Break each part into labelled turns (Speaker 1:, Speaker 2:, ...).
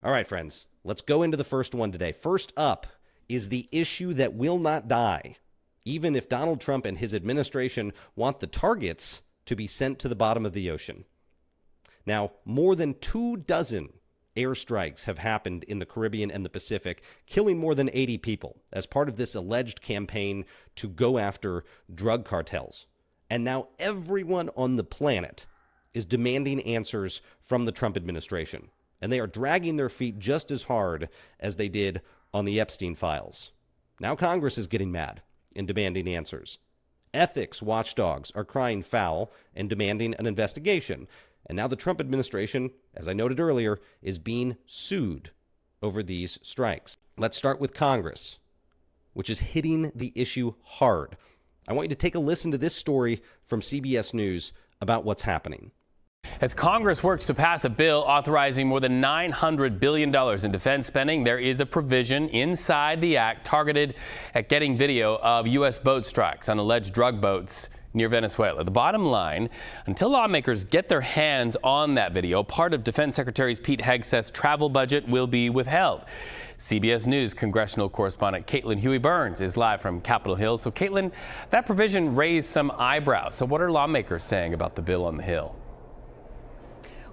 Speaker 1: All right, friends, let's go into the first one today. First up is the issue that will not die, even if Donald Trump and his administration want the targets to be sent to the bottom of the ocean. Now, more than 24 airstrikes have happened in the Caribbean and the Pacific, killing more than 80 people as part of this alleged campaign to go after drug cartels. And now everyone on the planet is demanding answers from the Trump administration. And they are dragging their feet just as hard as they did on the Epstein files. Now Congress is getting mad and demanding answers. Ethics watchdogs are crying foul and demanding an investigation. And now the Trump administration, as I noted earlier, is being sued over these strikes. Let's start with Congress, which is hitting the issue hard. I want you to take a listen to this story from CBS News about what's happening.
Speaker 2: As Congress works to pass a bill authorizing more than $900 billion in defense spending, there is a provision inside the act targeted at getting video of U.S. boat strikes on alleged drug boats near Venezuela. The bottom line, until lawmakers get their hands on that video, part of Defense Secretary Pete Hegseth's travel budget will be withheld. CBS News congressional correspondent Caitlin Huey-Burns is live from Capitol Hill. So, Caitlin, that provision raised some eyebrows. So what are lawmakers saying about the bill on the Hill?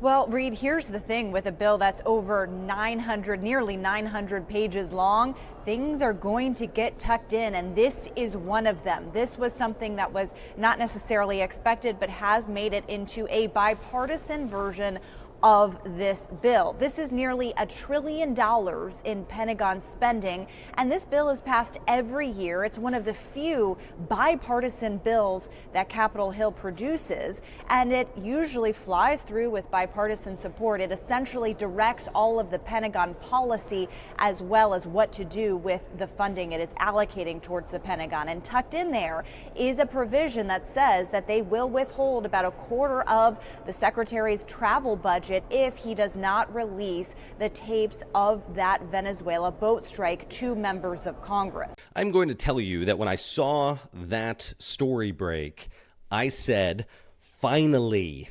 Speaker 3: Well, Reed, here's the thing with a bill that's over nearly 900 pages long. Things are going to get tucked in, and this is one of them. This was something that was not necessarily expected, but has made it into a bipartisan version of this bill. This is nearly $1 trillion in Pentagon spending, and this bill is passed every year. It's one of the few bipartisan bills that Capitol Hill produces, and it usually flies through with bipartisan support. It essentially directs all of the Pentagon policy as well as what to do with the funding it is allocating towards the Pentagon. And tucked in there is a provision that says that they will withhold about a quarter of the Secretary's travel budget if he does not release the tapes of that Venezuela boat strike to members of Congress.
Speaker 1: I'm going to tell you that when I saw that story break, I said, finally,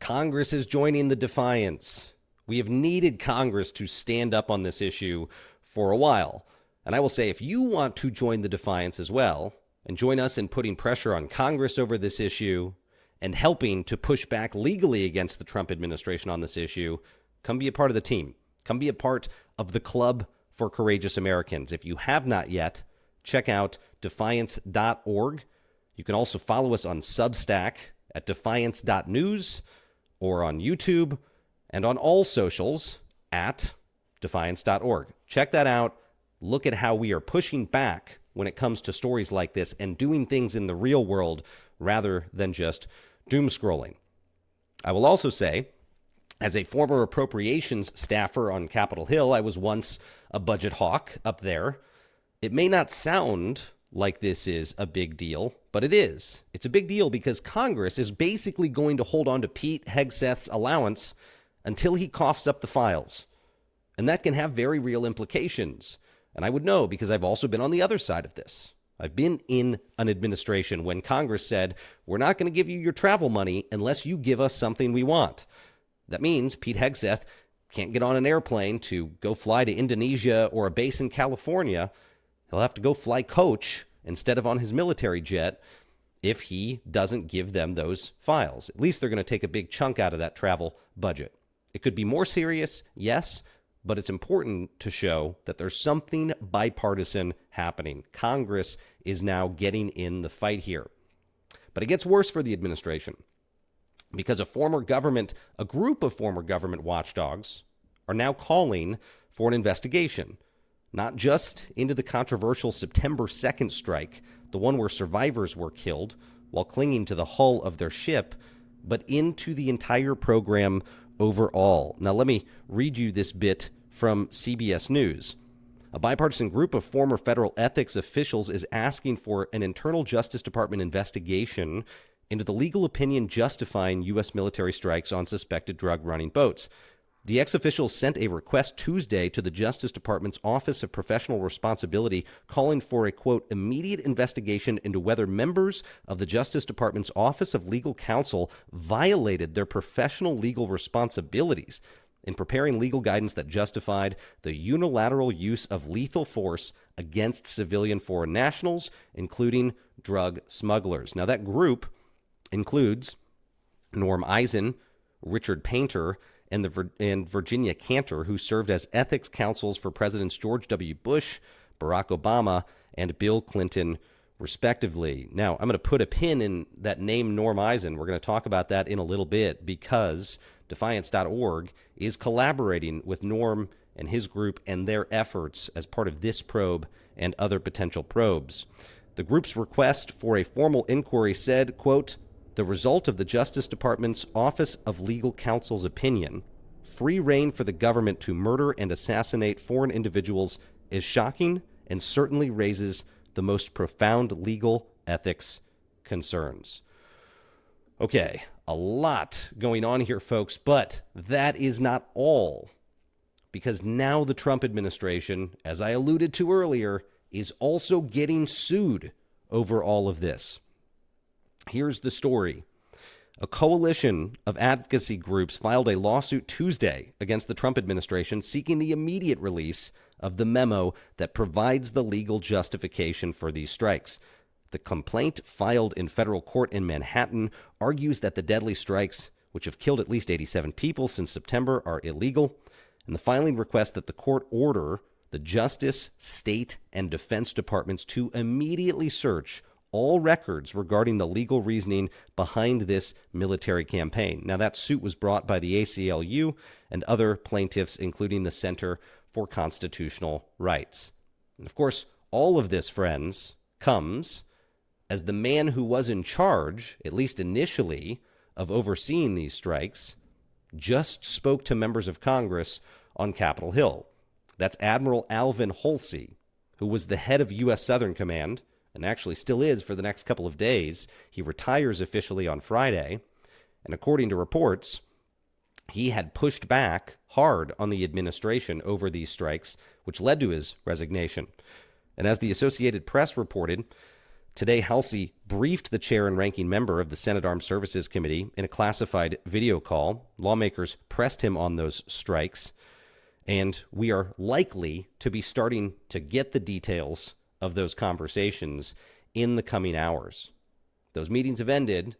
Speaker 1: Congress is joining the Defiance. We have needed Congress to stand up on this issue for a while. And I will say, if you want to join the Defiance as well, and join us in putting pressure on Congress over this issue, and helping to push back legally against the Trump administration on this issue, come be a part of the team. Come be a part of the Club for Courageous Americans. If you have not yet, check out defiance.org. You can also follow us on Substack at defiance.news or on YouTube and on all socials at defiance.org. Check that out. Look at how we are pushing back when it comes to stories like this and doing things in the real world rather than just doom scrolling. I will also say, as a former appropriations staffer on Capitol Hill, I was once a budget hawk up there. It may not sound like this is a big deal, but it is. It's a big deal because Congress is basically going to hold on to Pete Hegseth's allowance until he coughs up the files. And that can have very real implications. And I would know because I've also been on the other side of this. I've been in an administration when Congress said, we're not going to give you your travel money unless you give us something we want. That means Pete Hegseth can't get on an airplane to go fly to Indonesia or a base in California. He'll have to go fly coach instead of on his military jet if he doesn't give them those files. At least they're going to take a big chunk out of that travel budget. It could be more serious, yes, but it's important to show that there's something bipartisan happening. Congress is now getting in the fight here. But it gets worse for the administration because a group of former government watchdogs are now calling for an investigation, not just into the controversial September 2nd strike, the one where survivors were killed while clinging to the hull of their ship, but into the entire program overall. Now, let me read you this bit from CBS News. A bipartisan group of former federal ethics officials is asking for an internal Justice Department investigation into the legal opinion justifying U.S. military strikes on suspected drug-running boats. The ex-officials sent a request Tuesday to the Justice Department's Office of Professional Responsibility calling for a, quote, immediate investigation into whether members of the Justice Department's Office of Legal Counsel violated their professional legal responsibilities in preparing legal guidance that justified the unilateral use of lethal force against civilian foreign nationals, including drug smugglers. Now, that group includes Norm Eisen, Richard Painter, and Virginia Cantor, who served as ethics counsels for Presidents George W. Bush, Barack Obama, and Bill Clinton, respectively. Now, I'm going to put a pin in that name, Norm Eisen. We're going to talk about that in a little bit because Defiance.org is collaborating with Norm and his group and their efforts as part of this probe and other potential probes. The group's request for a formal inquiry said, quote, "The result of the Justice Department's Office of Legal Counsel's opinion, free rein for the government to murder and assassinate foreign individuals, is shocking and certainly raises the most profound legal ethics concerns." Okay, a lot going on here, folks, but that is not all. Because now the Trump administration, as I alluded to earlier, is also getting sued over all of this. Here's the story. A coalition of advocacy groups filed a lawsuit Tuesday against the Trump administration seeking the immediate release of the memo that provides the legal justification for these strikes. The complaint filed in federal court in Manhattan argues that the deadly strikes, which have killed at least 87 people since September, are illegal, and the filing requests that the court order the Justice, State, and Defense Departments to immediately search all records regarding the legal reasoning behind this military campaign. Now, that suit was brought by the ACLU and other plaintiffs, including the Center for Constitutional Rights. And of course, all of this, friends, comes as the man who was in charge, at least initially, of overseeing these strikes, just spoke to members of Congress on Capitol Hill. That's Admiral Alvin Halsey, who was the head of U.S. Southern Command, and actually still is for the next couple of days. He retires officially on Friday. And according to reports, he had pushed back hard on the administration over these strikes, which led to his resignation. And as the Associated Press reported, today Halsey briefed the chair and ranking member of the Senate Armed Services Committee in a classified video call. Lawmakers pressed him on those strikes, and we are likely to be starting to get the details of those conversations in the coming hours. Those meetings have ended,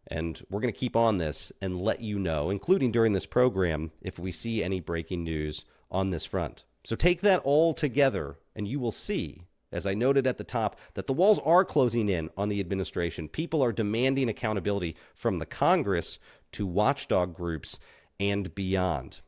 Speaker 1: and we're going to keep on this and let you know, including during this program, if we see any breaking news on this front. So take that all together, and you will see, as I noted at the top, that the walls are closing in on the administration. People are demanding accountability from the Congress to watchdog groups and beyond.